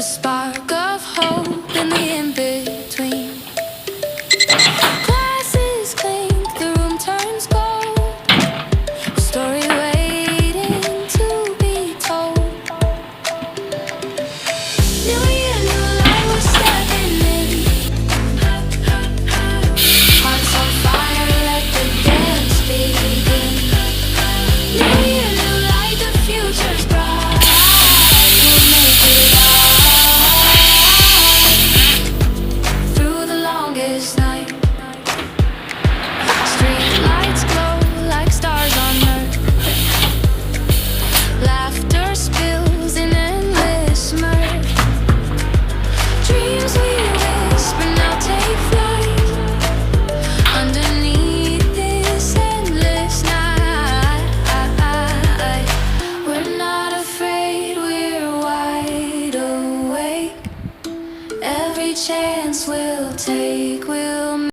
A spark of hope in the in-between. Glasses clink, the room turns cold. A story waiting to be told. New year, new life, we're stepping in. Hearts on fire, let the dance begin. New year, new light, the future's bright. We'll make it right through the longest night. Street lights glow like stars on earth. Laughter spills in endless mirth. Dreams we whisper now take flight underneath this endless night. We're not afraid, we're wide awake. Every chance we'll take, we'll